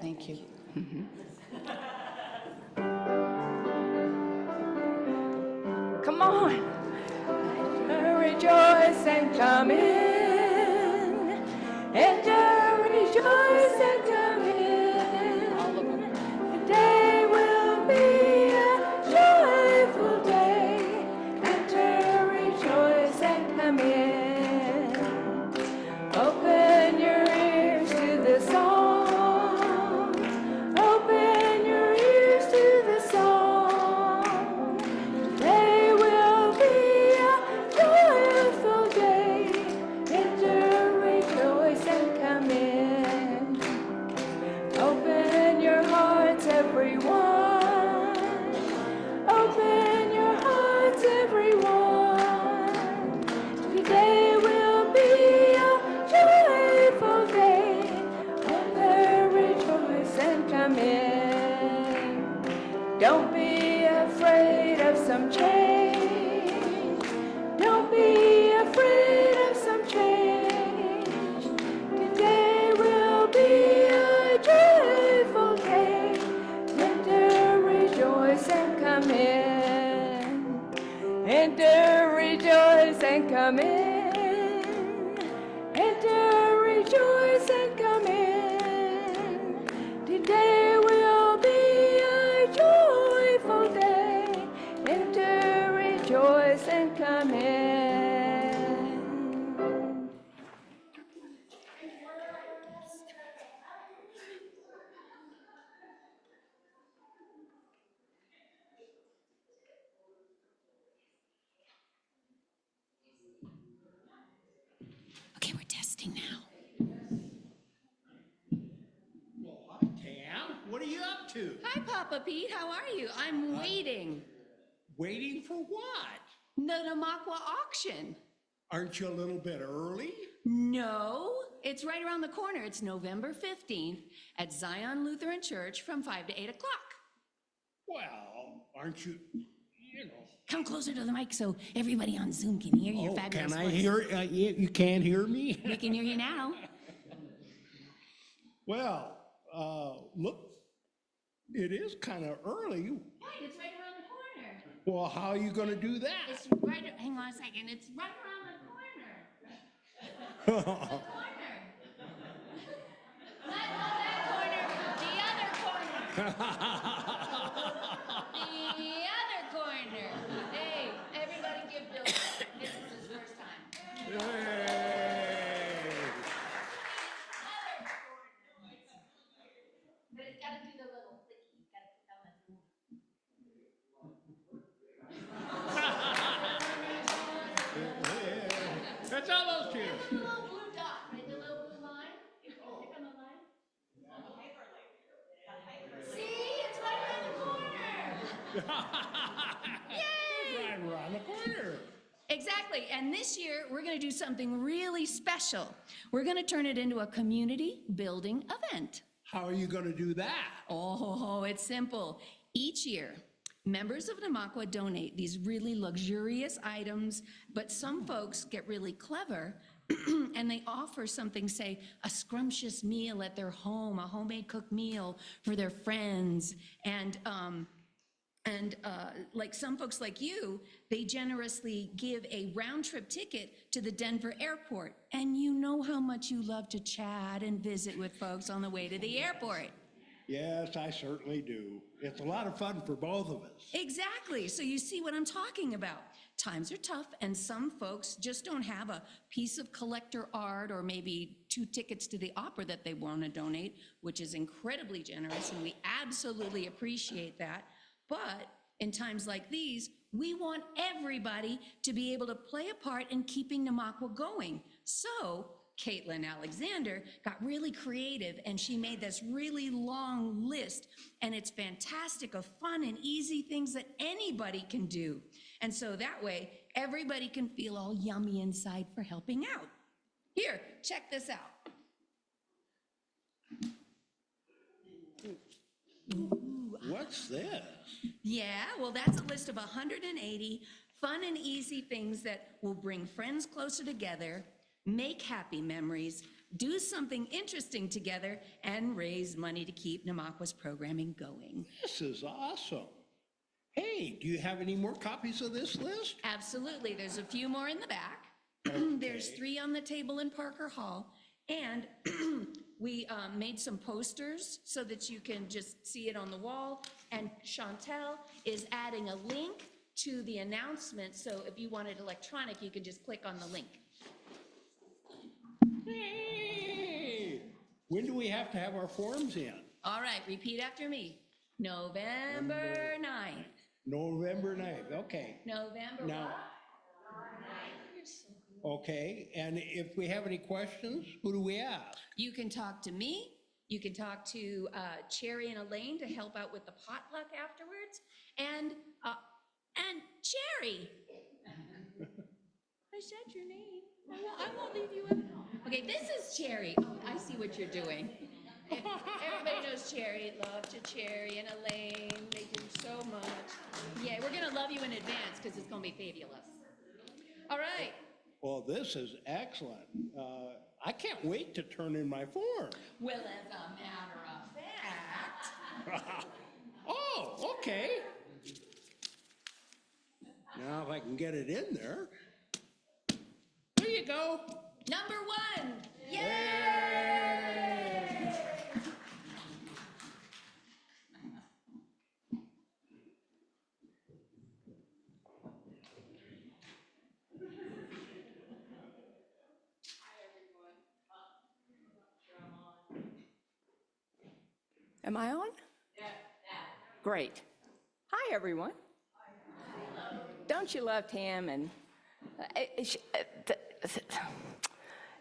Thank you. Come on. Rejoice and come in. Enter, rejoice and come in. Today will be a joyful day. Enter, rejoice and come in. Open your ears to the song. Open your ears to the song. Today will be a joyful day. Enter, rejoice and come in. Open your hearts, everyone. Open your hearts, everyone. Today will be a joyful day. Open, rejoice and come in. Don't be afraid of some change. Don't be afraid of some change. Today will be a joyful day. Enter, rejoice and come in. Enter, rejoice and come in. Enter, rejoice and come in. Today will be a joyful day. Enter, rejoice and come in. Okay, we're testing now. Well, hi, Tam. What are you up to? Hi, Papa Pete. How are you? I'm waiting. Waiting for what? The Namakwa auction. Aren't you a little bit early? No, it's right around the corner. It's November 15th at Zion Lutheran Church from 5 to 8 o'clock. Well, aren't you, you know. Come closer to the mic so everybody on Zoom can hear your fabulous Can I voice. hear? You can't hear me? We can hear you now. Well, look, it is kind of early. Right, it's right around the corner. Well, how are you going to do that? It's right, hang on a second. It's right around the corner. Corner. Not that corner, the other corner. The other corner. Hey, everybody give Bill. This is his first time. Yay. But it's got to do the little clicky. It's got to put down that little. That's all those chairs. The little blue dot, right? The little blue line. Click on the line. See, it's right around the corner. Yay! Right around the corner. Exactly. And this year, we're going to do something really special. We're going to turn it into a community building event. How are you going to do that? Oh, it's simple. Each year, members of Namakwa donate these really luxurious items, but some folks get really clever and they offer something, say, a scrumptious meal at their home, a homemade cooked meal for their friends. And like some folks like you, they generously give a round trip ticket to the Denver airport. And you know how much you love to chat and visit with folks on the way to the airport. Yes, I certainly do. It's a lot of fun for both of us. Exactly. So you see what I'm talking about. Times are tough, and some folks just don't have a piece of collector art or maybe 2 tickets to the opera that they want to donate, which is incredibly generous, and we absolutely appreciate that. But in times like these, we want everybody to be able to play a part in keeping Namakwa going. So Caitlin Alexander got really creative and she made this really long list, and it's fantastic of fun and easy things that anybody can do. And so that way, everybody can feel all yummy inside for helping out. Here, check this out. What's this? Yeah, well, that's a list of 180 fun and easy things that will bring friends closer together, make happy memories, do something interesting together, and raise money to keep Namaqua's programming going. This is awesome. Hey, do you have any more copies of this list? Absolutely. There's a few more in the back. There's 3 on the table in Parker Hall. And we made some posters so that you can just see it on the wall. And Chantel is adding a link to the announcement. So if you want it electronic, you can just click on the link. Hey, when do we have to have our forms in? All right, repeat after me. November 9th. November 9th, okay. November Now, what? okay, and if we have any questions, who do we ask? You can talk to me. You can talk to Cherry and Elaine to help out with the potluck afterwards. And Cherry. I said your name. I won't leave you alone. Okay, this is Cherry. Oh, I see what you're doing. Everybody knows Cherry. Love to Cherry and Elaine. They do so much. Yeah, we're going to love you in advance because it's going to be fabulous. All right. Well, this is excellent. I can't wait to turn in my form. Well, as a matter of fact. Oh, okay. Now, if I can get it in there. There you go. Number 1. Yay! Am I on? Yeah. Great. Hi, everyone. Don't you love Tam? And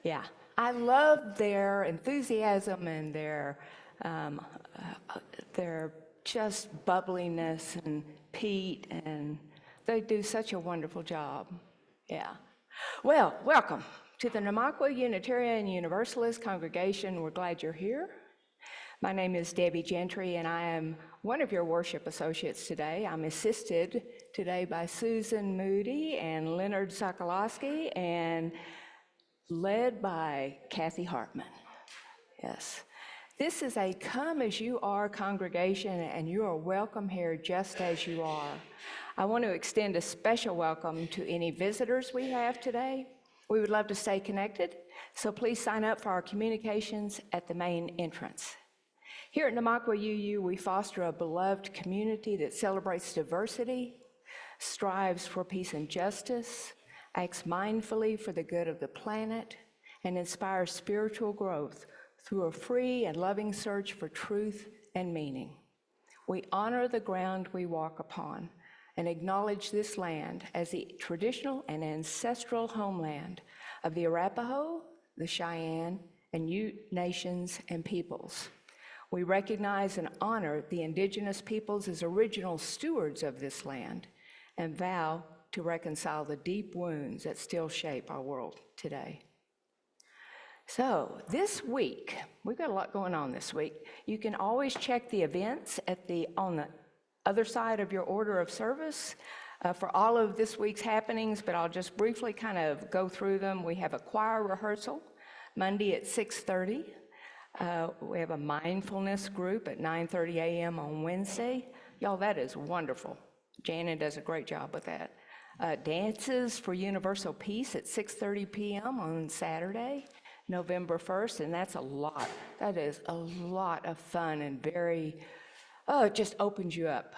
yeah, I love their enthusiasm and their just bubbliness, and Pete, and they do such a wonderful job. Yeah. Well, welcome to the Namaqua Unitarian Universalist Congregation. We're glad you're here. My name is Debbie Gentry, and I am one of your worship associates today. I'm assisted today by Susan Moody and Leonard Sokoloski, and led by Kathy Hartman. Yes. This is a come as you are congregation, and you are welcome here just as you are. I want to extend a special welcome to any visitors we have today. We would love to stay connected, so please sign up for our communications at the main entrance. Here at Namaqua UU, we foster a beloved community that celebrates diversity, strives for peace and justice, acts mindfully for the good of the planet, and inspires spiritual growth through a free and loving search for truth and meaning. We honor the ground we walk upon and acknowledge this land as the traditional and ancestral homeland of the Arapaho, the Cheyenne, and Ute nations and peoples. We recognize and honor the indigenous peoples as original stewards of this land and vow to reconcile the deep wounds that still shape our world today. So this week, we've got a lot going on this week. You can always check the events on the other side of your order of service for all of this week's happenings, but I'll just briefly kind of go through them. We have a choir rehearsal Monday at 6:30. We have a mindfulness group at 9:30 a.m. on Wednesday. Y'all, that is wonderful. Janet does a great job with that. Dances for Universal Peace at 6:30 p.m. on Saturday, November 1st, and that's a lot. That is a lot of fun and very, it just opens you up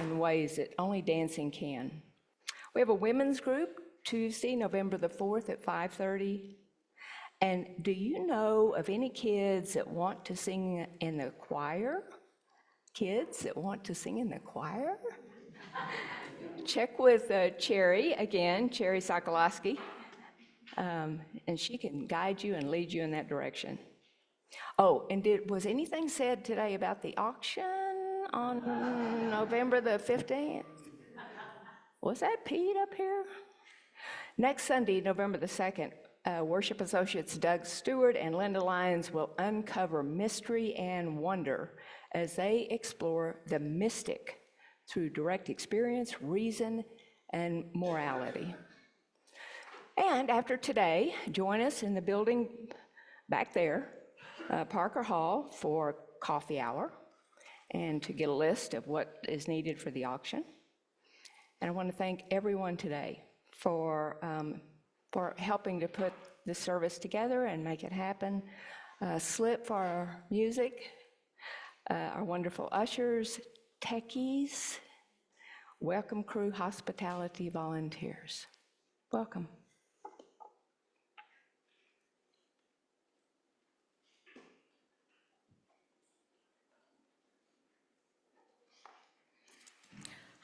in ways that only dancing can. We have a women's group Tuesday, November the 4th at 5:30. And do you know of any kids that want to sing in the choir? Kids that want to sing in the choir? Check with Cherry, again, Cherry Sokoloski, and she can guide you and lead you in that direction. Oh, and was anything said today about the auction on November the 15th? Was that Pete up here? Next Sunday, November the 2nd, worship associates Doug Stewart and Linda Lyons will uncover mystery and wonder as they explore the mystic through direct experience, reason, and morality. And after today, join us in the building back there, Parker Hall, for coffee hour and to get a list of what is needed for the auction. And I want to thank everyone today for helping to put this service together and make it happen. Slip for our music, our wonderful ushers, techies, welcome crew, hospitality volunteers. Welcome.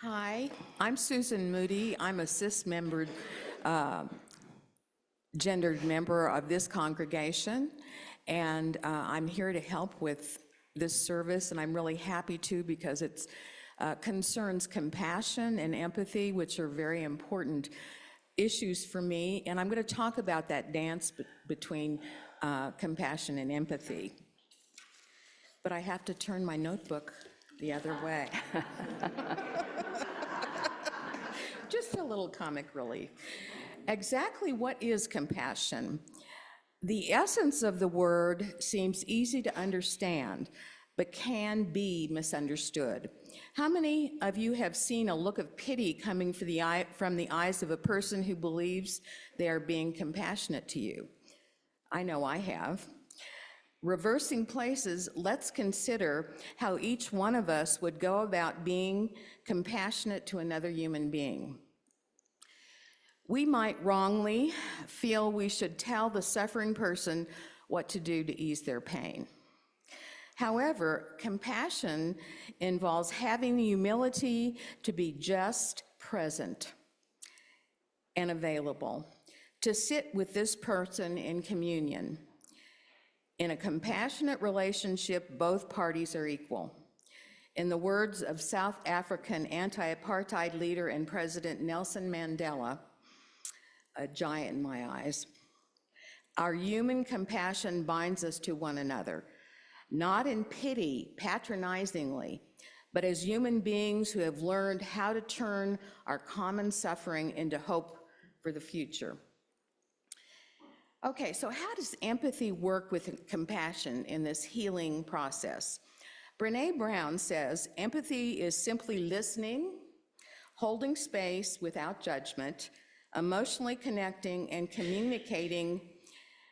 Hi, I'm Susan Moody. I'm a cis-membered, gendered member of this congregation, and I'm here to help with this service, and I'm really happy to because it concerns compassion and empathy, which are very important issues for me, and I'm going to talk about that dance between compassion and empathy. But I have to turn my notebook the other way. Just a little comic relief. Exactly what is compassion? The essence of the word seems easy to understand, but can be misunderstood. How many of you have seen a look of pity coming from the eyes of a person who believes they are being compassionate to you? I know I have. Reversing places, let's consider how each one of us would go about being compassionate to another human being. We might wrongly feel we should tell the suffering person what to do to ease their pain. However, compassion involves having the humility to be just present and available, to sit with this person in communion. In a compassionate relationship, both parties are equal. In the words of South African anti-apartheid leader and President Nelson Mandela, a giant in my eyes, our human compassion binds us to one another, not in pity, patronizingly, but as human beings who have learned how to turn our common suffering into hope for the future. Okay, so how does empathy work with compassion in this healing process? Brené Brown says, empathy is simply listening, holding space without judgment, emotionally connecting and communicating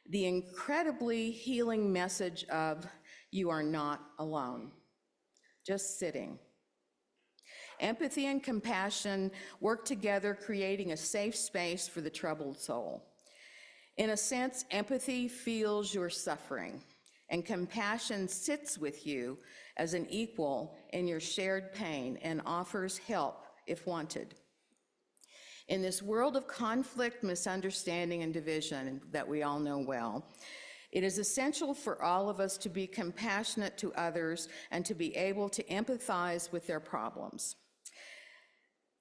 the incredibly healing message of you are not alone, just sitting. Empathy and compassion work together, creating a safe space for the troubled soul. In a sense, empathy feels your suffering, and compassion sits with you as an equal in your shared pain and offers help if wanted. In this world of conflict, misunderstanding, and division that we all know well, it is essential for all of us to be compassionate to others and to be able to empathize with their problems.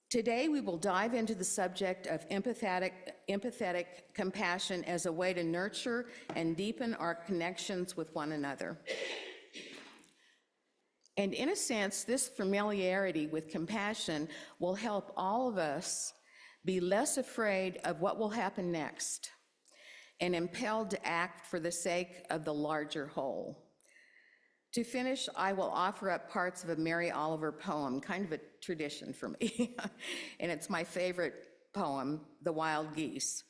Today, we will dive into the subject of empathetic compassion as a way to nurture and deepen our connections with one another. And in a sense, this familiarity with compassion will help all of us be less afraid of what will happen next and impelled to act for the sake of the larger whole. To finish, I will offer up parts of a Mary Oliver poem, kind of a tradition for me, and it's my favorite poem, The Wild Geese,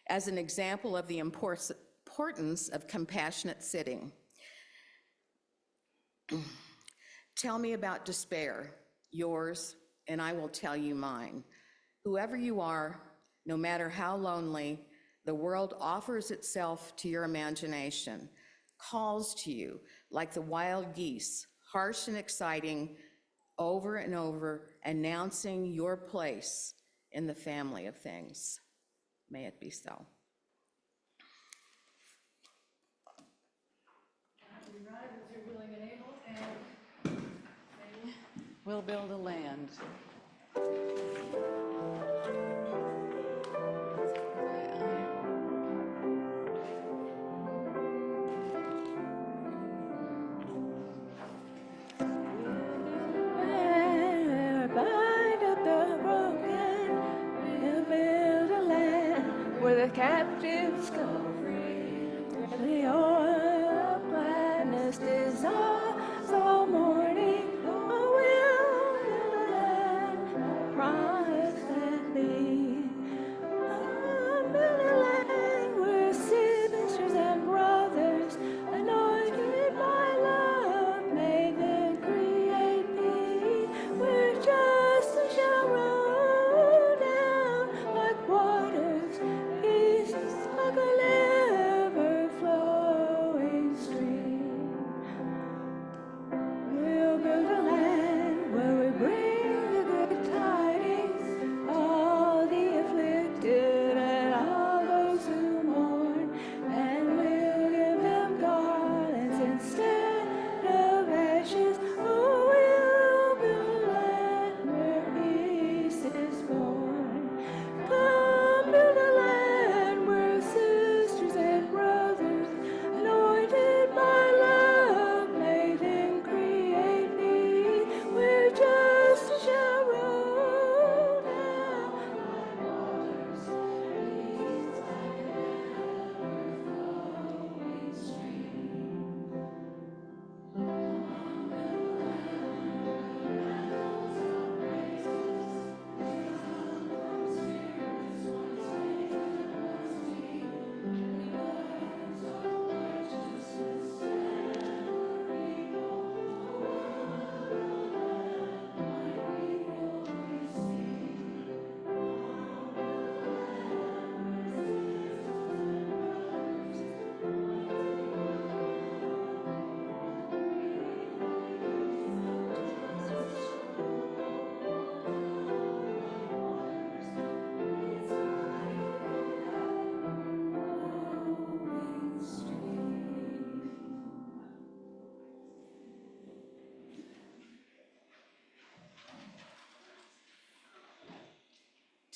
as an example of the importance of compassionate sitting. Tell me about despair, yours, and I will tell you mine. Whoever you are, no matter how lonely, the world offers itself to your imagination, calls to you like the wild geese, harsh and exciting, over and over, announcing your place in the family of things. May it be so. Rise as you're willing and able, and we'll build a land. Bind up the broken, we'll build a land where the captives go free, where the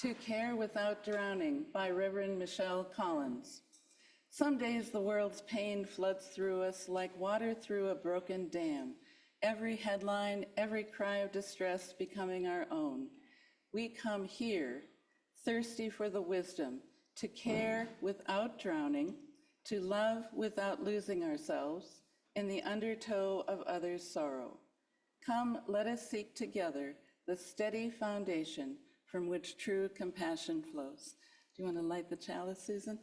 To Care Without Drowning by Reverend Michelle Collins. Some days the world's pain floods through us like water through a broken dam. Every headline, every cry of distress becoming our own. We come here, thirsty for the wisdom, to care without drowning, to love without losing ourselves in the undertow of others' sorrow. Come, let us seek together the steady foundation from which true compassion flows. Do you want to light the chalice, Susan?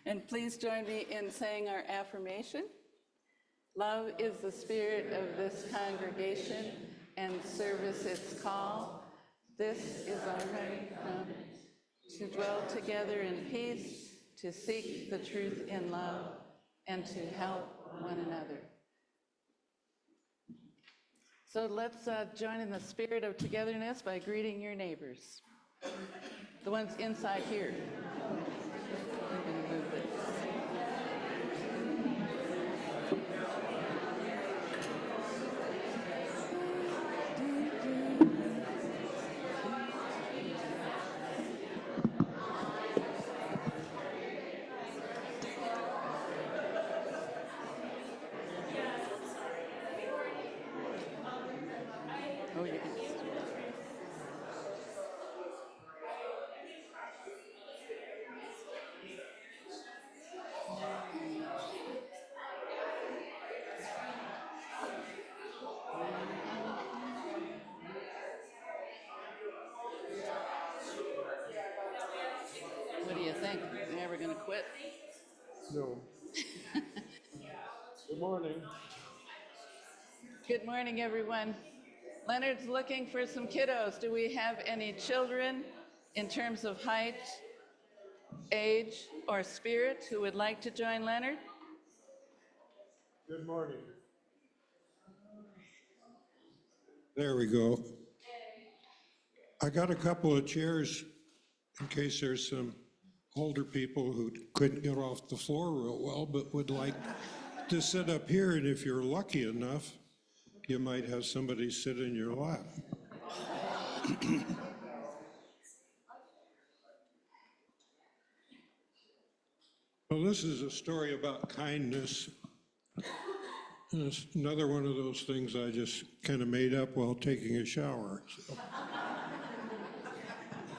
And please join me in saying our affirmation. Love is the spirit of this congregation, and service its call. This is our right come to dwell together in peace, to seek the truth in love, and to help one another. So let's join in the spirit of togetherness by greeting your neighbors, the ones inside here. I'm gonna move this. Oh, you can. What do you think? Are you ever gonna quit? No. Good morning. Good morning, everyone. Leonard's looking for some kiddos. Do we have any children in terms of height, age, or spirit who would like to join Leonard? Good morning. There we go. I got a couple of chairs in case there's some older people who couldn't get off the floor real well, but would like to sit up here, and if you're lucky enough, you might have somebody sit in your lap. Well, this is a story about kindness. And it's another one of those things I just kind of made up while taking a shower. So.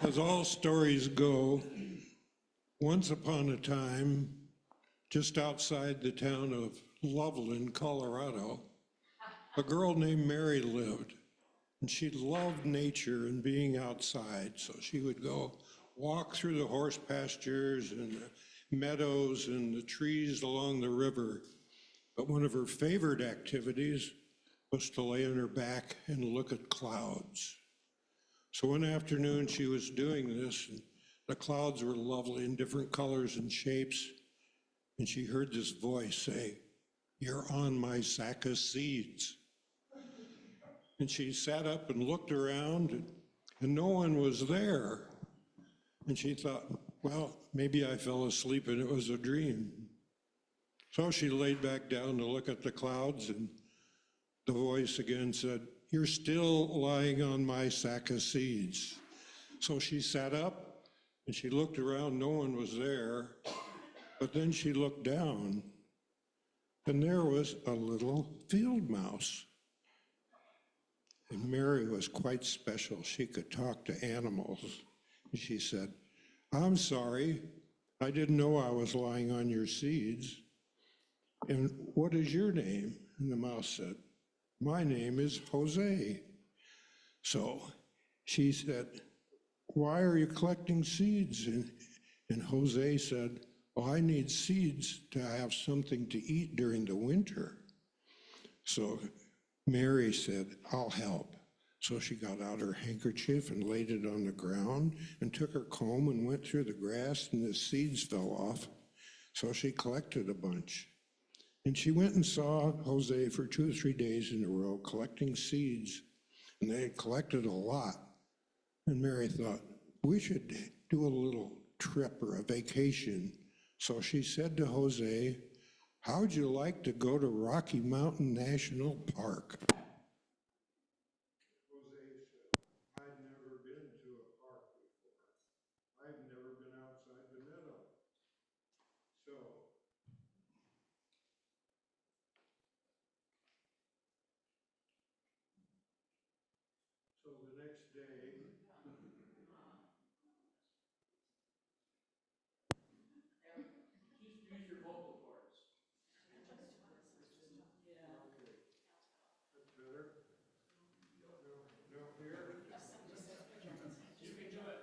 As all stories go, once upon a time, just outside the town of Loveland, Colorado, a girl named Mary lived, and she loved nature and being outside. So she would go walk through the horse pastures and the meadows and the trees along the river. But one of her favorite activities was to lay on her back and look at clouds. So one afternoon she was doing this, and the clouds were lovely in different colors and shapes, and she heard this voice say, "You're on my sack of seeds." And she sat up and looked around, and no one was there. And she thought, well, maybe I fell asleep and it was a dream. So she laid back down to look at the clouds, and the voice again said, "You're still lying on my sack of seeds." So she sat up and she looked around, no one was there, but then she looked down and there was a little field mouse. And Mary was quite special. She could talk to animals. And she said, "I'm sorry, I didn't know I was lying on your seeds. And what is your name?" And the mouse said, "My name is Jose." So she said, "Why are you collecting seeds?" And Jose said, "Oh, I need seeds to have something to eat during the winter." So Mary said, "I'll help." So she got out her handkerchief and laid it on the ground and took her comb and went through the grass, and the seeds fell off. So she collected a bunch. And she went and saw Jose for 2 or 3 days in a row collecting seeds, and they had collected a lot. And Mary thought, we should do a little trip or a vacation. So she said to Jose, "How'd you like to go to Rocky Mountain National Park?" Jose said, "I'd never next day, use your vocal cords. Okay. That's better. No, here? You can do it.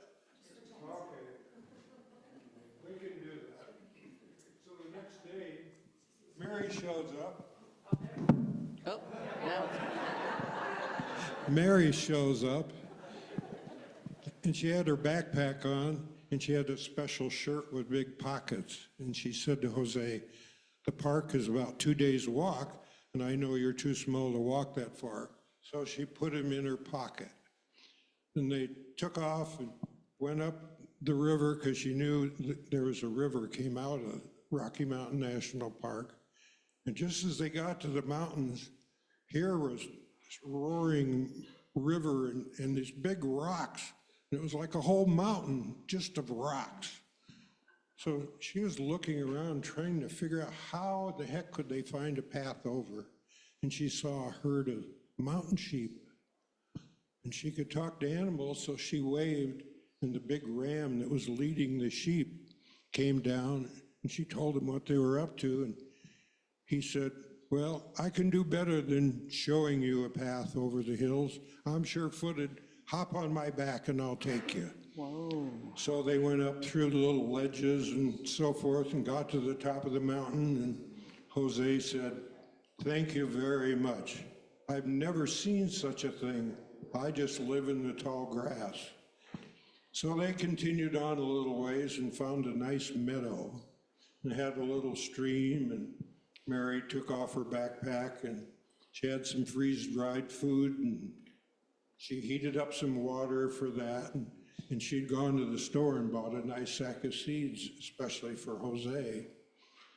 Okay. We can do that. So the next day, Mary shows up. Oh, now, Mary shows up, and she had her backpack on, and she had a special shirt with big pockets. And she said to Jose, the park is about 2 days' walk, and I know you're too small to walk that far. So she put him in her pocket. And they took off and went up the river because she knew that there was a river came out of Rocky Mountain National Park. And just as they got to the mountains, here was this roaring river and these big rocks. And it was like a whole mountain just of rocks. So she was looking around trying to figure out how the heck could they find a path over. And she saw a herd of mountain sheep. And she could talk to animals, so she waved, and the big ram that was leading the sheep came down, and she told him what they were up to. And he said, well, I can do better than showing you a path over the hills. I'm sure-footed. Hop on my back and I'll take you. whoa. So they went up through the little ledges and so forth and got to the top of the mountain, and Jose said, thank you very much. I've never seen such a thing. I just live in the tall grass. So they continued on a little ways and found a nice meadow and had a little stream, and Mary took off her backpack and she had some freeze-dried food, and she heated up some water for that, and she'd gone to the store and bought a nice sack of seeds, especially for Jose.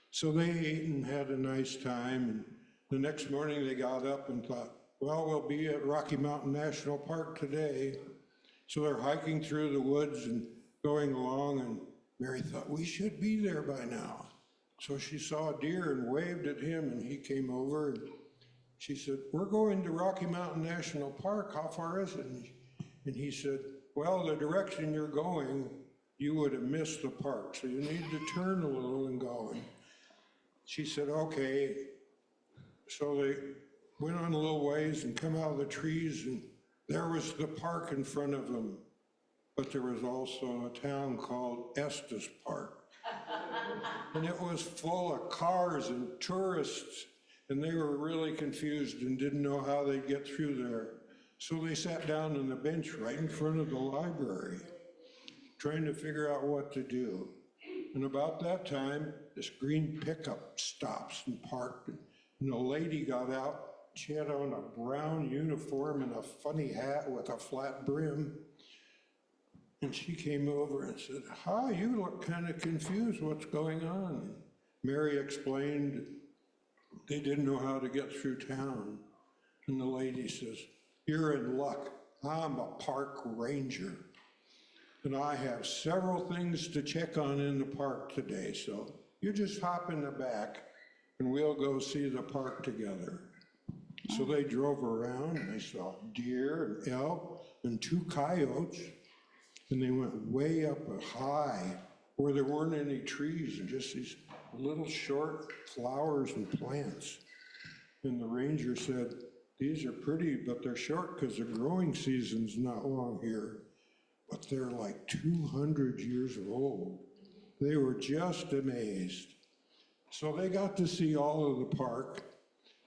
So they ate and had a nice time, and the next morning they got up and thought, well, we'll be at Rocky Mountain National Park today. So they're hiking through the woods and going along, and Mary thought, we should be there by now. So she saw a deer and waved at him, and he came over, and she said, we're going to Rocky Mountain National Park. How far is it? And he said, well, the direction you're going, you would have missed the park, so you need to turn a little and go. And she said, okay. So they went on a little ways and come out of the trees, and there was the park in front of them. But there was also a town called Estes Park. And it was full of cars and tourists, and they were really confused and didn't know how they'd get through there. So they sat down on a bench right in front of the library, trying to figure out what to do. And about that time, this green pickup stops and parked, and a lady got out. She had on a brown uniform and a funny hat with a flat brim. And she came over and said, hi, you look kind of confused. What's going on? Mary explained they didn't know how to get through town. And the lady says, you're in luck. I'm a park ranger. And I have several things to check on in the park today. So you just hop in the back and we'll go see the park together. So they drove around and they saw deer and elk and 2 coyotes. And they went way up high where there weren't any trees and just these little short flowers and plants. And the ranger said, these are pretty, but they're short because the growing season's not long here. But they're like 200 years old. They were just amazed. So they got to see all of the park,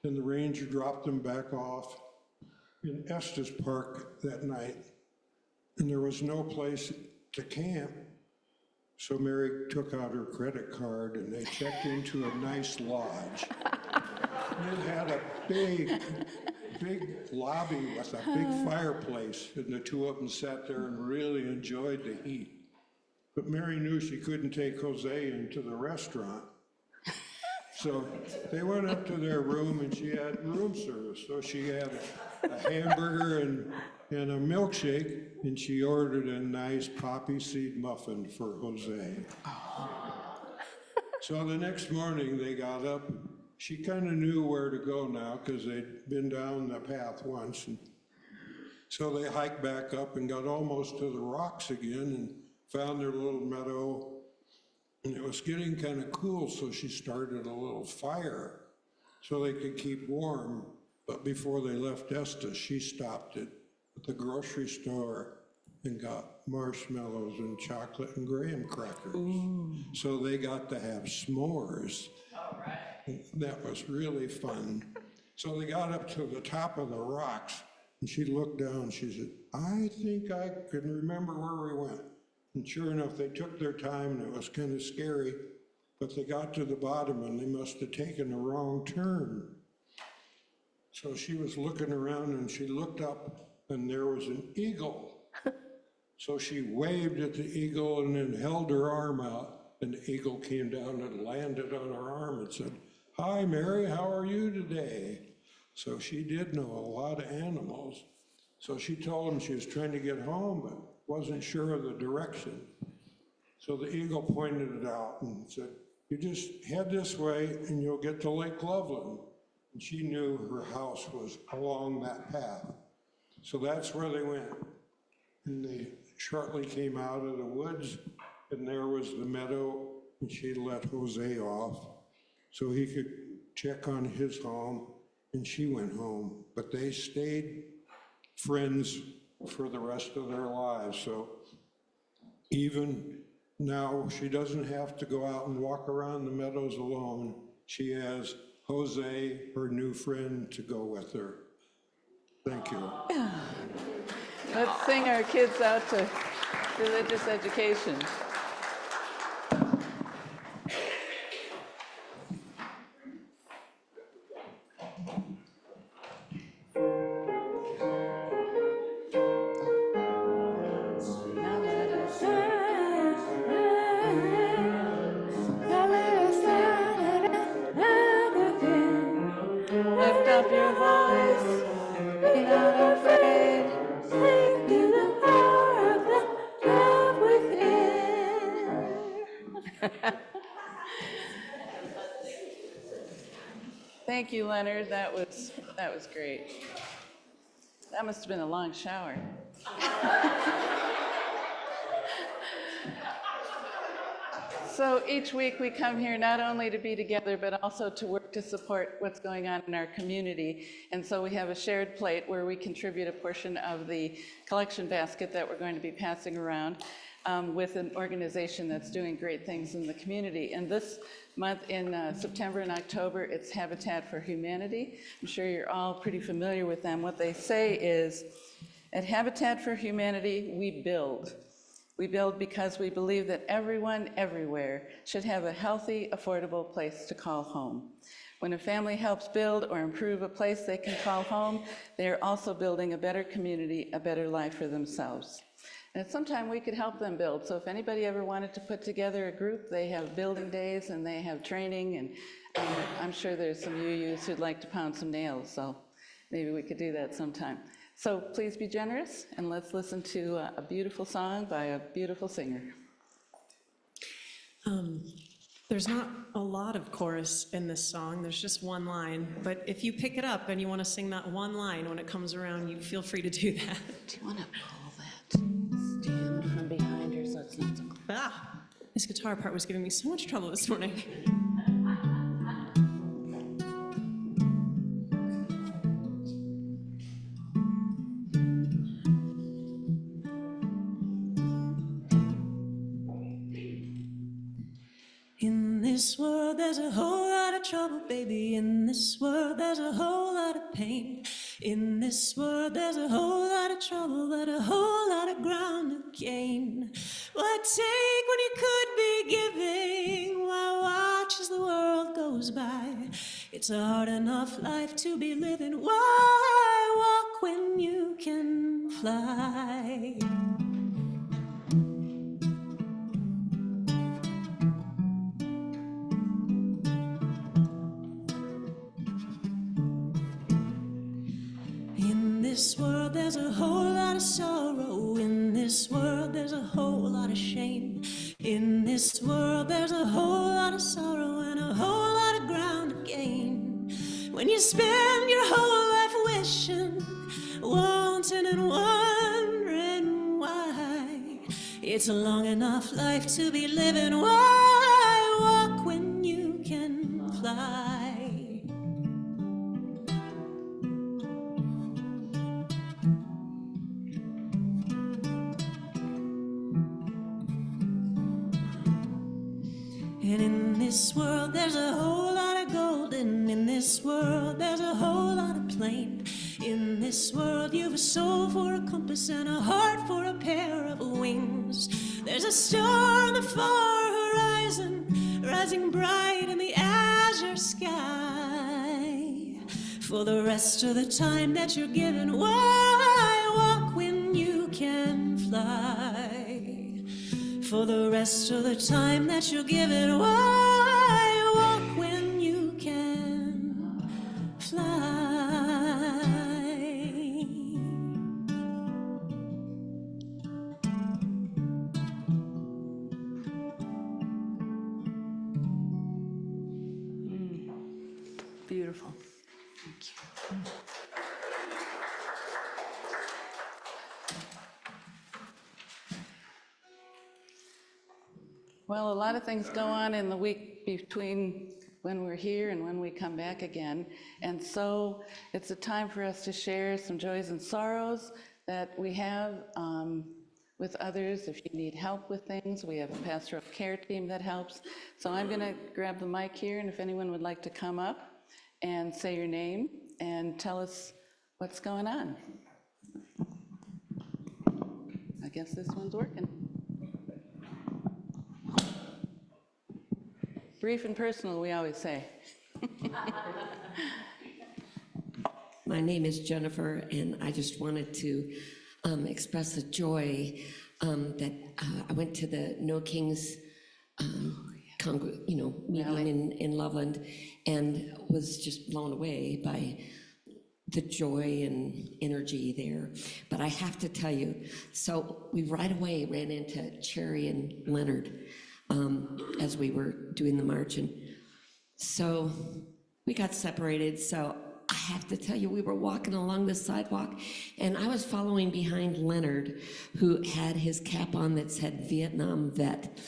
and the ranger dropped them back off in Estes Park that night. And there was no place to camp. So Mary took out her credit card and they checked into a nice lodge. And it had a big lobby with a big fireplace. And the 2 of them sat there and really enjoyed the heat. But Mary knew she couldn't take Jose into the restaurant. So they went up to their room and she had room service. So she had a hamburger and a milkshake, and she ordered a nice poppy seed muffin for Jose. So the next morning they got up. She kind of knew where to go now because they'd been down the path once. And So they hiked back up and got almost to the rocks again and found their little meadow. And it was getting kind of cool, so she started a little fire so they could keep warm. But before they left Estes, she stopped at the grocery store and got marshmallows and chocolate and graham crackers. Ooh. So they got to have s'mores. All right. That was really fun. So they got up to the top of the rocks, and she looked down, she said, I think I can remember where we went. And sure enough, they took their time, and it was kind of scary, but they got to the bottom, and they must have taken a wrong turn. So she was looking around, and she looked up, and there was an eagle. So she waved at the eagle and then held her arm out, and the eagle came down and landed on her arm and said, Hi, Mary, how are you today? So she did know a lot of animals. So she told him she was trying to get home, but wasn't sure of the direction. So the eagle pointed it out and said, you just head this way and you'll get to Lake Loveland. And she knew her house was along that path. So that's where they went. And they shortly came out of the woods, and there was the meadow, and she let Jose off so he could check on his home, and she went home. But they stayed friends for the rest of their lives. So even now, she doesn't have to go out and walk around the meadows alone. She has Jose, her new friend, to go with her. Thank you. Let's sing our kids out to religious education. Lift up your voice, be not afraid. Sing to the power of the love within. Thank you, Leonard. That was great. That must have been a long shower. So each week we come here not only to be together, but also to work to support what's going on in our community. And so we have a shared plate where we contribute a portion of the collection basket that we're going to be passing around with an organization that's doing great things in the community. And this month in September and October, it's Habitat for Humanity. I'm sure you're all pretty familiar with them. What they say is, at Habitat for Humanity, we build. We build because we believe that everyone, everywhere, should have a healthy, affordable place to call home. When a family helps build or improve a place they can call home, they are also building a better community, a better life for themselves. And at some time we could help them build. So if anybody ever wanted to put together a group, they have building days and they have training, and I'm sure there's some UUs who'd like to pound some nails, so maybe we could do that sometime. So please be generous, and let's listen to a beautiful song by a beautiful singer. There's not a lot of chorus in this song, there's just one line, but if you pick it up and you want to sing that one line when it comes around, you feel free to do that. Do you want to pull that stand from behind her so it's not so close? This guitar part was giving me so much trouble this morning. In this world there's a whole lot of trouble, baby. In this world there's a whole lot of pain. In this world there's a whole lot of trouble, but a whole lot of ground to gain. What take when you could be giving? Why watch as the world goes by? It's a hard enough life to be living. Why walk when you can fly? In this world there's a whole lot of sorrow. In this world there's a whole lot of shame. In this world there's a whole lot of sorrow and a whole lot of ground to gain. When you spend your whole life wishing, wanting and wondering why. It's a long enough life to be living. Why walk when you can fly? And in this world there's a whole lot of gold, and in this world there's a whole lot of plain. In this world you've a soul for a compass and a heart for a pair of wings. There's a star on the far horizon, rising bright in the azure sky. For the rest of the time that you're given, why walk when you can fly? For the rest of the time that you're given, why walk when you can fly? Beautiful. Well, a lot of things go on in the week between when we're here and when we come back again. And so it's a time for us to share some joys and sorrows that we have with others. If you need help with things, we have a pastoral care team that helps. So I'm going to grab the mic here, and if anyone would like to come up and say your name and tell us what's going on. I guess this one's working. Brief and personal, we always say. My name is Jennifer, and I just wanted to express the joy that I went to the No Kings meeting in Loveland, and was just blown away by the joy and energy there. But I have to tell you, so we right away ran into Cherry and Leonard as we were doing the march, and so we got separated. So I have to tell you, we were walking along the sidewalk, and I was following behind Leonard, who had his cap on that said Vietnam vet.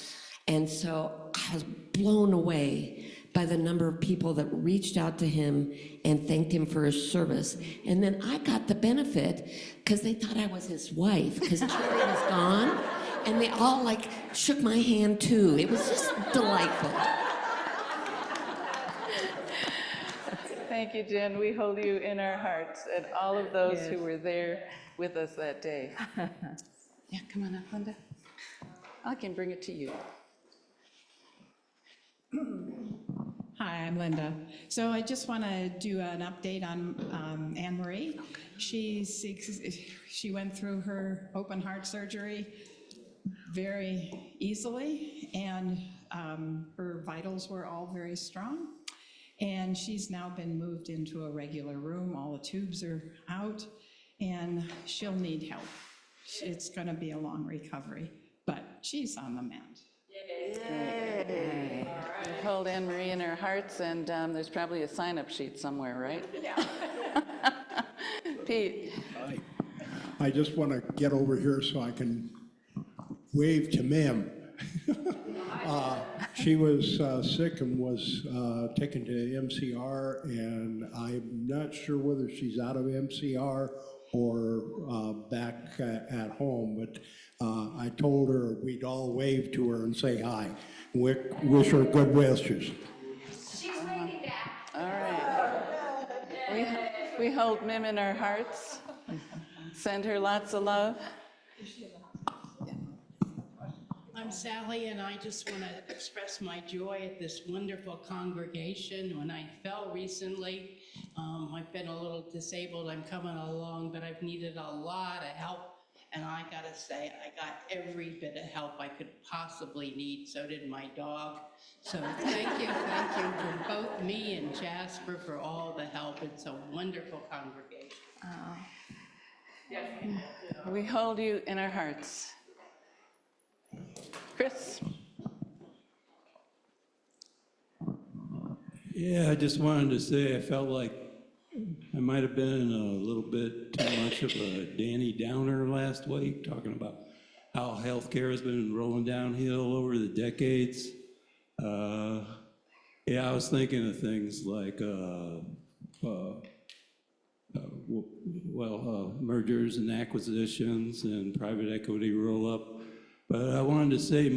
And so I was blown away by the number of people that reached out to him and thanked him for his service. And then I got the benefit because they thought I was his wife, because Cherry was gone, and they all like shook my hand too. It was just delightful. Thank you, Jen. We hold you in our hearts and all of those who were there with us that day. Yeah, come on up, Linda. I can bring it to you. Hi, I'm Linda. So I just want to do an update on Anne Marie. She went through her open heart surgery very easily, and her vitals were all very strong. And she's now been moved into a regular room. All the tubes are out, and she'll need help. It's going to be a long recovery, but she's on the mend. Yay. We hold Anne Marie in our hearts, and there's probably a sign-up sheet somewhere, right? Yeah. Pete. Hi. I just want to get over here so I can wave to Ma'am. She was sick and was taken to MCR, and I'm not sure whether she's out of MCR or back at home, but I told her we'd all wave to her and say hi. Wish her good wishes. She's waving back. All right. We hold Mim in our hearts. Send her lots of love. I'm Sally, and I just want to express my joy at this wonderful congregation. When I fell recently, I've been a little disabled. I'm coming along, but I've needed a lot of help. And I gotta say, I got every bit of help I could possibly need. So did my dog. So thank you for both me and Jasper for all the help. It's a wonderful congregation. We hold you in our hearts. Chris. Yeah, I just wanted to say I felt like I might have been a little bit too much of a Danny Downer last week, talking about how healthcare has been rolling downhill over the decades. Yeah, I was thinking of things like, mergers and acquisitions and private equity roll-up. But I wanted to say a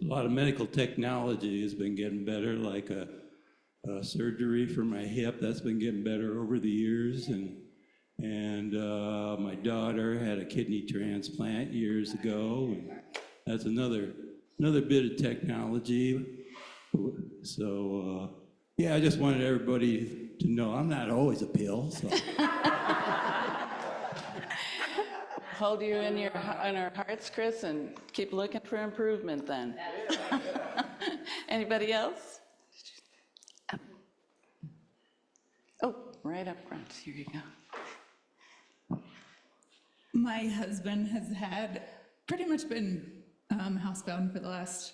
lot of medical technology has been getting better, like a surgery for my hip, that's been getting better over the years. And my daughter had a kidney transplant years ago, and that's another bit of technology. So, yeah, I just wanted everybody to know I'm not always a pill, so. Hold you in our hearts, Chris, and keep looking for improvement then. Anybody else? Oh, right up front, here you go. My husband has pretty much been housebound for the last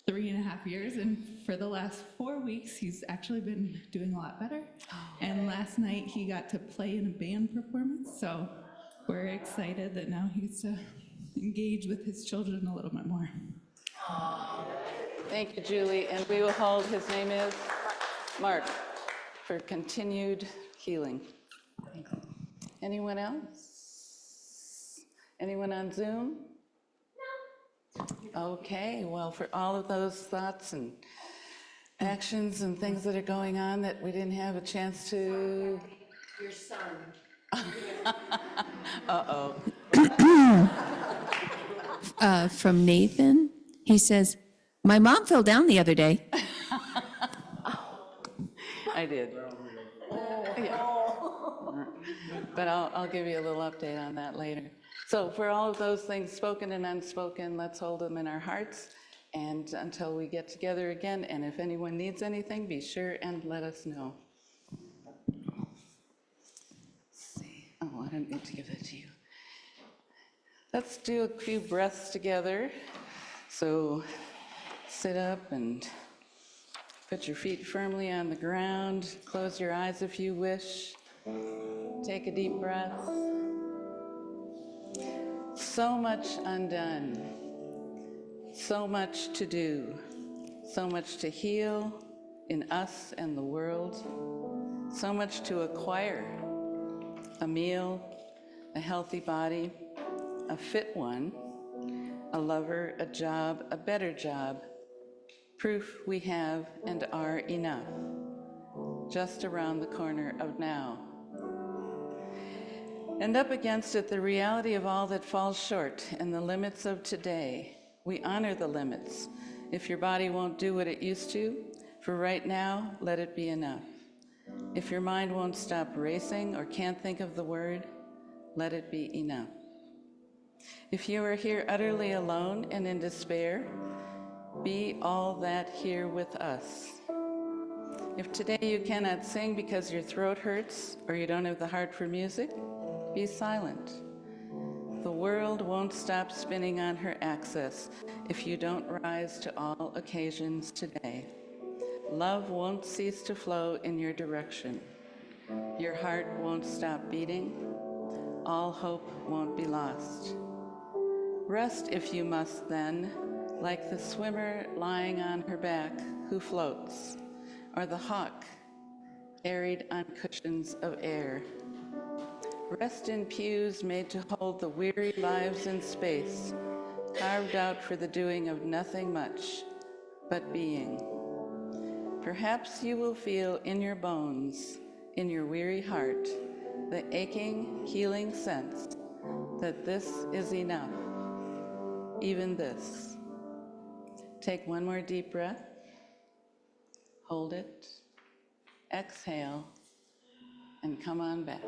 3.5 years, and for the last 4 weeks, he's actually been doing a lot better. And last night, he got to play in a band performance, so we're excited that now he gets to engage with his children a little bit more. Thank you, Julie, and we will hold, his name is Mark, for continued healing. Anyone else? Anyone on Zoom? Okay, well, for all of those thoughts and actions and things that are going on that we didn't have a chance to... Your son. Uh-oh. From Nathan, he says, my mom fell down the other day. I did. Yeah. But I'll give you a little update on that later. So for all of those things spoken and unspoken, let's hold them in our hearts and until we get together again. And if anyone needs anything, be sure and let us know. Let's see. Oh, I don't need to give that to you. Let's do a few breaths together. So sit up and put your feet firmly on the ground. Close your eyes if you wish. Take a deep breath. So much undone, so much to do, so much to heal in us and the world, so much to acquire, a meal, a healthy body, a fit one, a lover, a job, a better job, proof we have and are enough, just around the corner of now. And up against it, the reality of all that falls short and the limits of today. We honor the limits. If your body won't do what it used to, for right now, let it be enough. If your mind won't stop racing or can't think of the word, let it be enough. If you are here utterly alone and in despair, be all that here with us. If today you cannot sing because your throat hurts or you don't have the heart for music, be silent. The world won't stop spinning on her axis if you don't rise to all occasions today. Love won't cease to flow in your direction. Your heart won't stop beating. All hope won't be lost. Rest if you must then, like the swimmer lying on her back who floats, or the hawk aeried on cushions of air. Rest in pews made to hold the weary lives in space, carved out for the doing of nothing much, but being. Perhaps you will feel in your bones, in your weary heart, the aching, healing sense that this is enough, even this. Take one more deep breath, hold it, exhale, and come on back.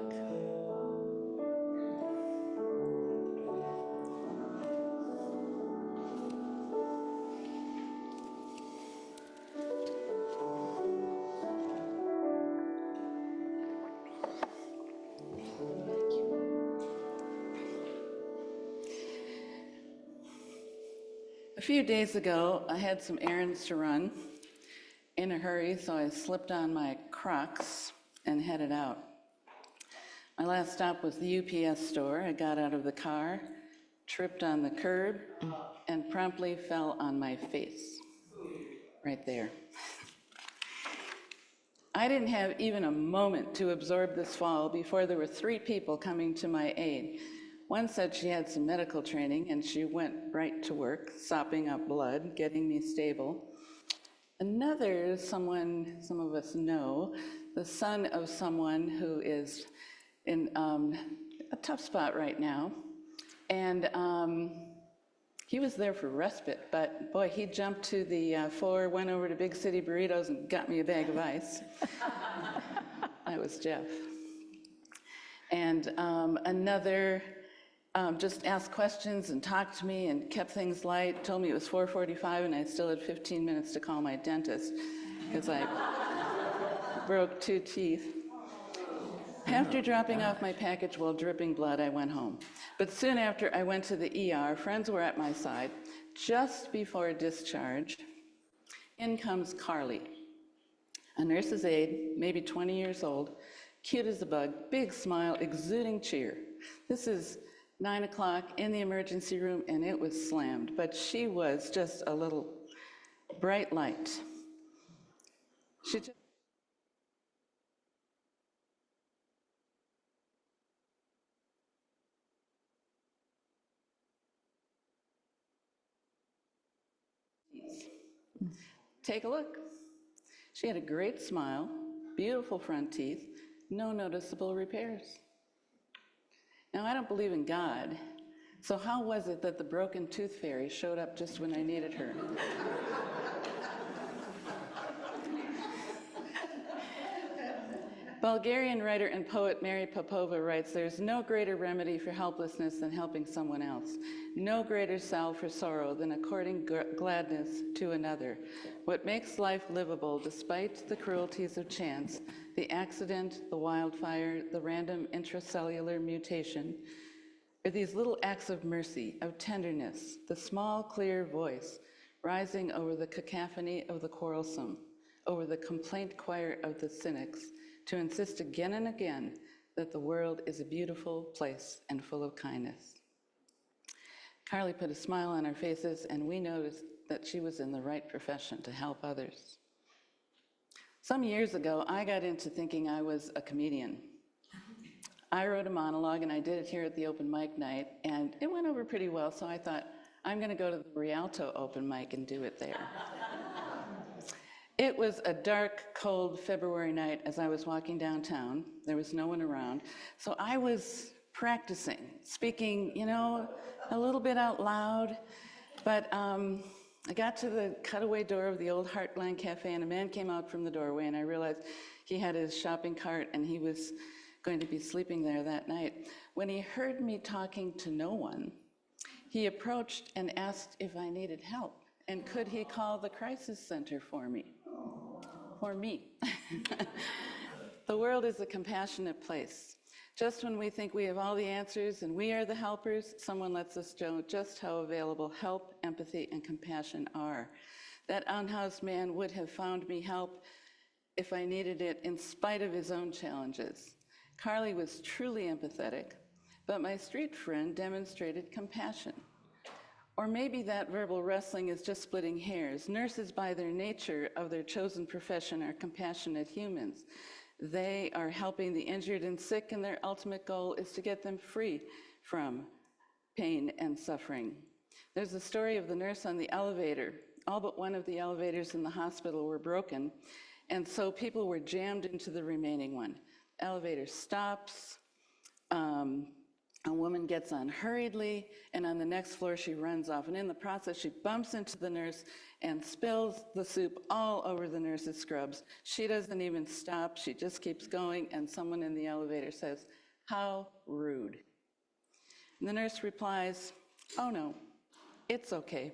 A few days ago, I had some errands to run in a hurry, so I slipped on my Crocs and headed out. My last stop was the UPS store. I got out of the car, tripped on the curb, and promptly fell on my face, right there. I didn't have even a moment to absorb this fall before there were 3 people coming to my aid. One said she had some medical training, and she went right to work, sopping up blood, getting me stable. Another, someone some of us know, the son of someone who is in a tough spot right now. And he was there for respite, but boy, he jumped to the floor, went over to Big City Burritos and got me a bag of ice. That was Jeff. And another just asked questions and talked to me and kept things light, told me it was 4:45 and I still had 15 minutes to call my dentist because I broke 2 teeth. After dropping off my package while dripping blood, I went home. But soon after I went to the ER, friends were at my side. Just before discharge, in comes Carly, a nurse's aide, maybe 20 years old, cute as a bug, big smile, exuding cheer. This is 9 o'clock in the emergency room, and it was slammed, but she was just a little bright light. She took Take a look. She had a great smile, beautiful front teeth, no noticeable repairs. Now, I don't believe in God, so how was it that the broken tooth fairy showed up just when I needed her? Bulgarian writer and poet Mary Popova writes, "There's no greater remedy for helplessness than helping someone else. No greater salve for sorrow than according gladness to another. What makes life livable despite the cruelties of chance, the accident, the wildfire, the random intracellular mutation, are these little acts of mercy, of tenderness, the small, clear voice rising over the cacophony of the quarrelsome, over the complaint choir of the cynics, to insist again and again that the world is a beautiful place and full of kindness." Carly put a smile on our faces, and we noticed that she was in the right profession to help others. Some years ago, I got into thinking I was a comedian. I wrote a monologue, and I did it here at the open mic night, and it went over pretty well, so I thought, I'm going to go to the Rialto open mic and do it there. It was a dark, cold February night as I was walking downtown. There was no one around. So I was practicing, speaking, a little bit out loud. But I got to the cutaway door of the old Heartland Cafe, and a man came out from the doorway, and I realized he had his shopping cart, and he was going to be sleeping there that night. When he heard me talking to no one, he approached and asked if I needed help, and could he call the crisis center for me. The world is a compassionate place. Just when we think we have all the answers and we are the helpers, someone lets us know just how available help, empathy, and compassion are. That unhoused man would have found me help if I needed it in spite of his own challenges. Carly was truly empathetic, but my street friend demonstrated compassion. Or maybe that verbal wrestling is just splitting hairs. Nurses, by their nature of their chosen profession, are compassionate humans. They are helping the injured and sick, and their ultimate goal is to get them free from pain and suffering. There's a story of the nurse on the elevator. All but one of the elevators in the hospital were broken, and so people were jammed into the remaining one. Elevator stops. A woman gets on hurriedly, and on the next floor she runs off. And in the process, she bumps into the nurse and spills the soup all over the nurse's scrubs. She doesn't even stop. She just keeps going, and someone in the elevator says, "How rude." And the nurse replies, "Oh no, it's okay.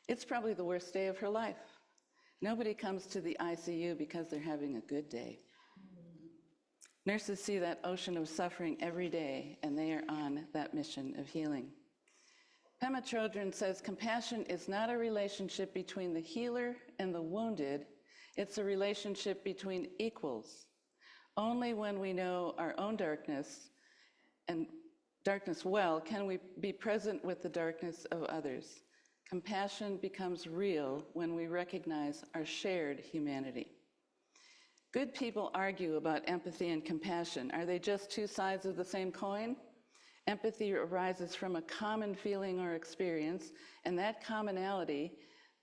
It's probably the worst day of her life. Nobody comes to the ICU because they're having a good day." Nurses see that ocean of suffering every day, and they are on that mission of healing. Pema Chodron says, compassion is not a relationship between the healer and the wounded, it's a relationship between equals. Only when we know our own darkness and darkness well can we be present with the darkness of others. Compassion becomes real when we recognize our shared humanity. Good people argue about empathy and compassion. Are they just two sides of the same coin? Empathy arises from a common feeling or experience, and that commonality,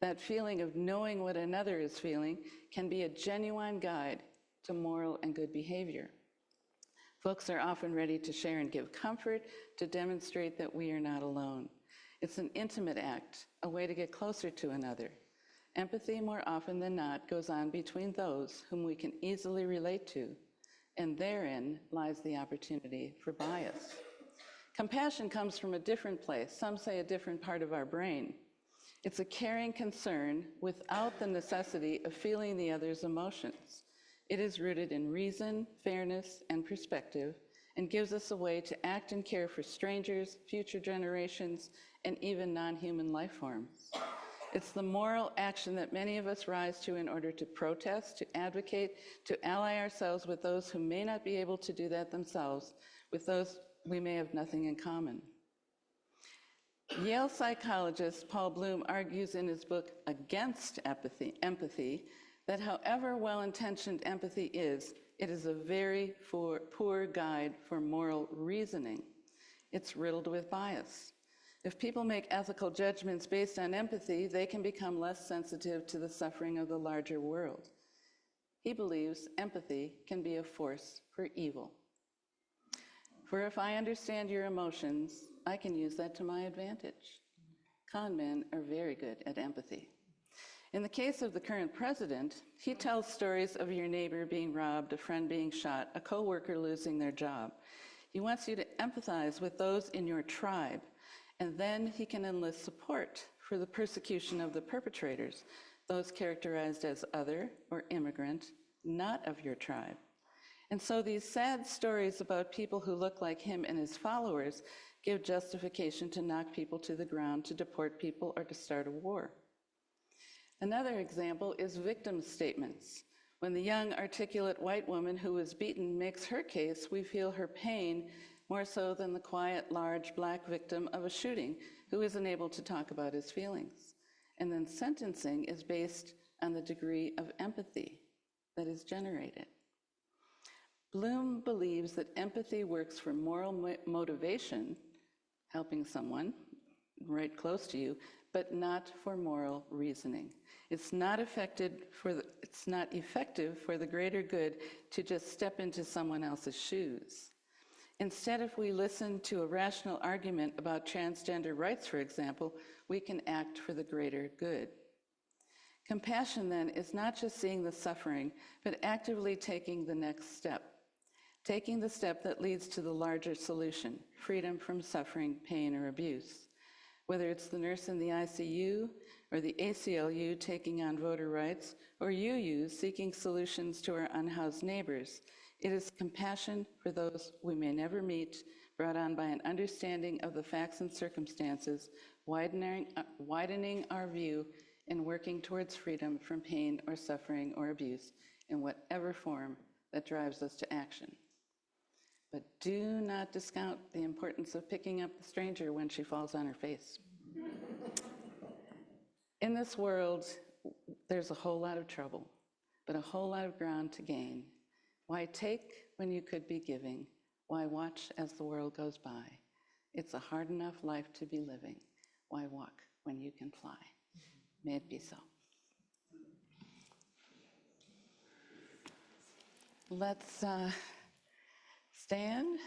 that feeling of knowing what another is feeling, can be a genuine guide to moral and good behavior. Folks are often ready to share and give comfort, to demonstrate that we are not alone. It's an intimate act, a way to get closer to another. Empathy, more often than not, goes on between those whom we can easily relate to, and therein lies the opportunity for bias. Compassion comes from a different place, some say a different part of our brain. It's a caring concern without the necessity of feeling the other's emotions. It is rooted in reason, fairness, and perspective, and gives us a way to act and care for strangers, future generations, and even non-human life forms. It's the moral action that many of us rise to in order to protest, to advocate, to ally ourselves with those who may not be able to do that themselves, with those we may have nothing in common. Yale psychologist Paul Bloom argues in his book Against Empathy that however well-intentioned empathy is, it is a very poor guide for moral reasoning. It's riddled with bias. If people make ethical judgments based on empathy, they can become less sensitive to the suffering of the larger world. He believes empathy can be a force for evil. For if I understand your emotions, I can use that to my advantage. Con men are very good at empathy. In the case of the current president, he tells stories of your neighbor being robbed, a friend being shot, a coworker losing their job. He wants you to empathize with those in your tribe, and then he can enlist support for the persecution of the perpetrators, those characterized as other or immigrant, not of your tribe. And so these sad stories about people who look like him and his followers give justification to knock people to the ground, to deport people, or to start a war. Another example is victim statements. When the young, articulate white woman who was beaten makes her case, we feel her pain more so than the quiet, large black victim of a shooting who isn't able to talk about his feelings. And then sentencing is based on the degree of empathy that is generated. Bloom believes that empathy works for moral motivation, helping someone right close to you, but not for moral reasoning. It's not effective for the greater good to just step into someone else's shoes. Instead, if we listen to a rational argument about transgender rights, for example, we can act for the greater good. Compassion, then, is not just seeing the suffering, but actively taking the next step. Taking the step that leads to the larger solution, freedom from suffering, pain, or abuse. Whether it's the nurse in the ICU, or the ACLU taking on voter rights, or UU seeking solutions to our unhoused neighbors, it is compassion for those we may never meet, brought on by an understanding of the facts and circumstances, widening our view and working towards freedom from pain or suffering or abuse in whatever form that drives us to action. But do not discount the importance of picking up the stranger when she falls on her face. In this world, there's a whole lot of trouble, but a whole lot of ground to gain. Why take when you could be giving? Why watch as the world goes by? It's a hard enough life to be living. Why walk when you can fly? May it be so. Let's stand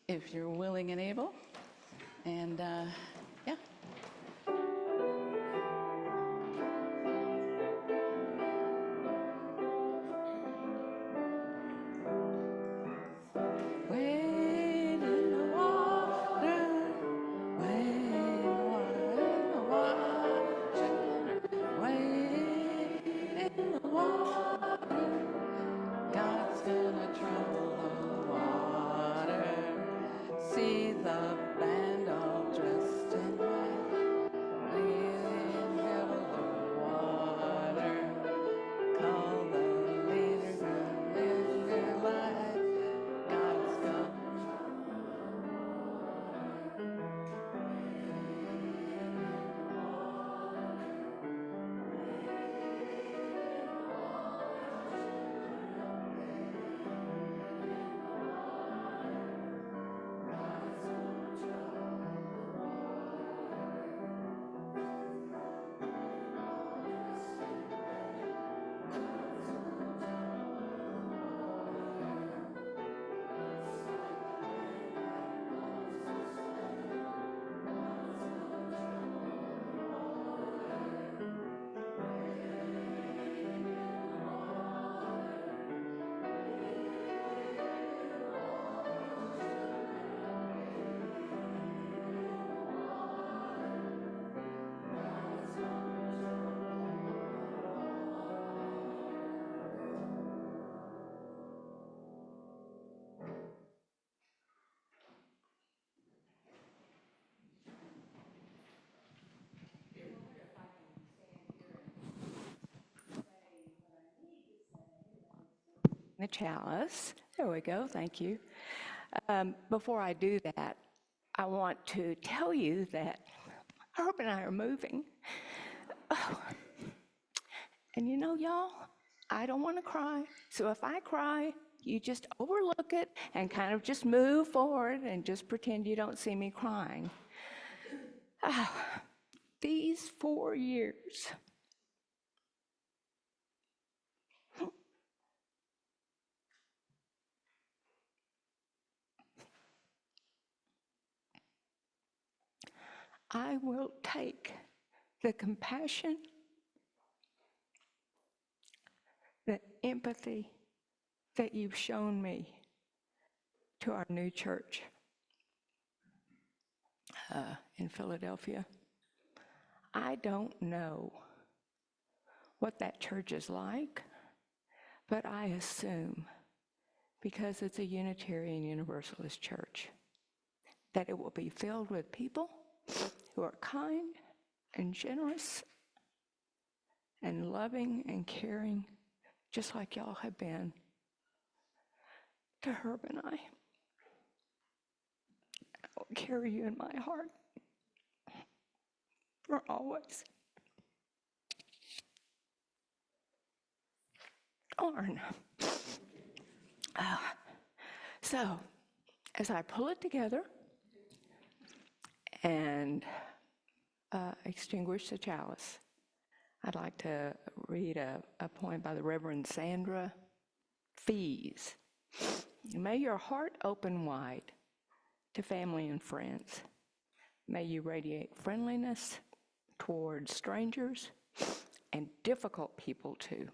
if you're willing and able. And yeah. Wade in the water, wade in the water, wade in the water. God's gonna trouble the water. See the band all dressed the chalice. There we go, thank you. Before I do that, I want to tell you that Herb and I are moving. Oh. And you know, y'all, I don't want to cry. So if I cry, you just overlook it and kind of just move forward and just pretend you don't see me crying. These 4 years. I will take the compassion, the empathy that you've shown me to our new church in Philadelphia. I don't know what that church is like, but I assume, because it's a Unitarian Universalist church, that it will be filled with people who are kind and generous and loving and caring, just like y'all have been to Herb and I. I will carry you in my heart for always. Darn. So, as I pull it together and extinguish the chalice, I'd like to read a poem by the Reverend Sandra Fees. May your heart open wide to family and friends. May you radiate friendliness toward strangers and difficult people too.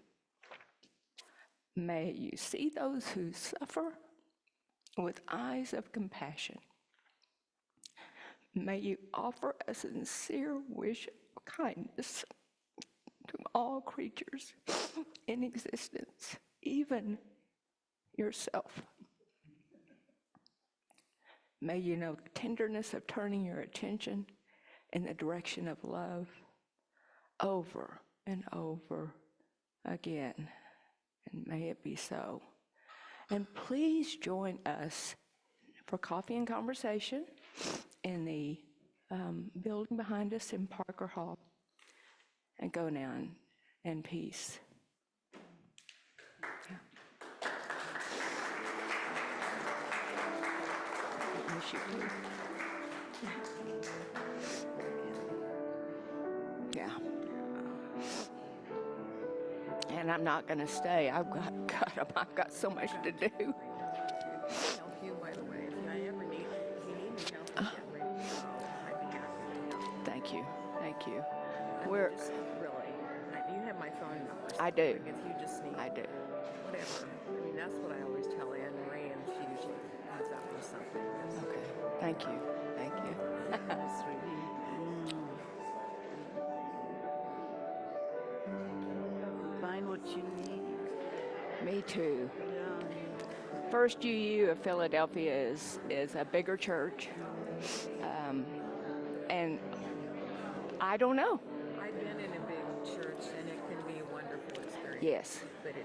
May you see those who suffer with eyes of compassion. May you offer a sincere wish of kindness to all creatures in existence, even yourself. May you know the tenderness of turning your attention in the direction of love over and over again. And may it be so. And please join us for coffee and conversation in the building behind us in Parker Hall. And go now in peace. Yeah. And I'm not going to stay. I've got so much to do. Help you, by the way. If you ever need me help, get ready. I'd be happy. Thank you. We're just really. You have my phone number. I do. If you just need. I do. Whatever. I mean, that's what I always tell Anne Marie, and she usually comes up with something. Okay. Thank you. Find what you need. Me too. Yeah. First UU of Philadelphia is a bigger church. And I don't know. I've been in a big church, and it can be a wonderful experience. Yes. But it